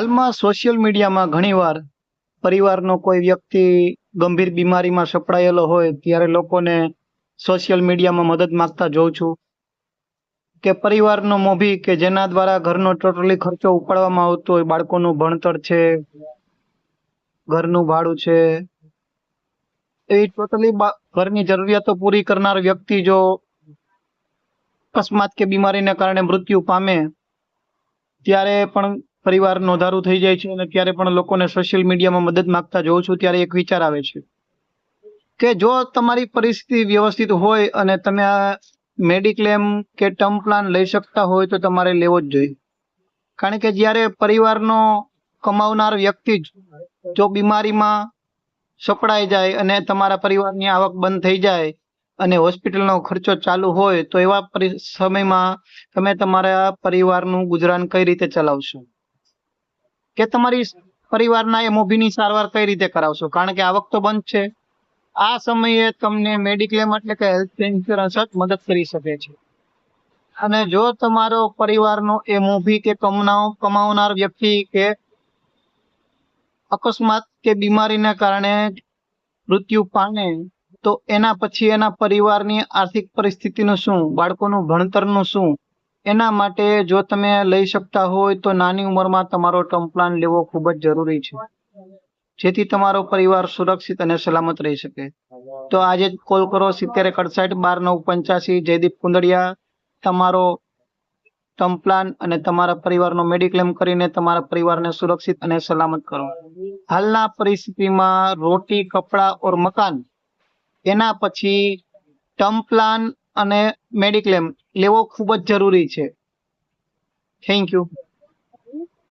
હાલમાં સોશિયલ મીડિયામાં ઘણીવાર પરિવારનો કોઈ વ્યક્તિ ગંભીર બીમારીમાં સપડાયેલો હોય ત્યારે લોકોને સોશિયલ મીડિયામાં મદદ માંગતા જોઉં છું કે પરિવારનો મોભી કે જેના દ્વારા ઘરનો ટોટલી ખર્ચો ઉપાડવામાં આવતો હોય, બાળકોનું ભણતર છે, ઘરનું ભાડું છે, એવી ટોટલી ઘરની જરૂરિયાતો પૂરી કરનાર વ્યક્તિ જો અકસ્માત કે બીમારીને કારણે મૃત્યુ પામે ત્યારે પણ પરિવાર નોંધારું થઈ જાય છે અને ત્યારે પણ લોકોને સોશિયલ મીડિયામાં મદદ માંગતા જોઉં છું ત્યારે એક વિચાર આવે છે કે જો તમારી પરિસ્થિતિ વ્યવસ્થિત હોય અને તમે આ મેડિક્લેમ કે ટર્મ પ્લાન લઈ શકતા હોય તો તમારે લેવો જ જોઈએ. કારણ કે જ્યારે પરિવારનો કમાવનાર વ્યક્તિ જો બીમારીમાં સપડાઈ જાય અને તમારા પરિવારની આવક બંધ થઈ જાય અને હોસ્પિટલનો ખર્ચો ચાલુ હોય તો એવા સમયમાં તમે તમારા પરિવારનું ગુજરાન કઈ રીતે ચલાવશો કે તમારી પરિવારના એ મોભીની સારવાર કઈ રીતે કરાવશો? કારણ કે આવક તો બંધ છે. આ સમયે તમને મેડિક્લેમ એટલે કે હેલ્થ ઇન્સ્યોરન્સ જ મદદ કરી શકે છે. અને જો તમારો પરિવારનો એ મોભી કે કમાવનાર વ્યક્તિ કે અકસ્માત કે બીમારીના કારણે મૃત્યુ પામે તો એના પછી એના પરિવારની આર્થિક પરિસ્થિતિનું શું, બાળકોનું ભણતરનું શું? એના માટે જો તમે લઈ શકતા હોય તો નાની ઉંમરમાં તમારો ટર્મ પ્લાન લેવો ખૂબ જ જરૂરી છે, જેથી તમારો પરિવાર સુરક્ષિત અને સલામત રહી શકે. તો આજે જ કોલ કરો 7061681285. જયદીપ કુંદડિયા તમારો ટર્મ પ્લાન અને તમારા પરિવારનો મેડિક્લેમ કરીને તમારા પરિવારને સુરક્ષિત અને સલામત કરો. હાલના પરિસ્થિતિમાં રોટી, કપડા ઓર મકાન, એના પછી ટર્મ પ્લાન અને મેડિક્લેમ લેવો ખૂબ જ જરૂરી છે. Thank you.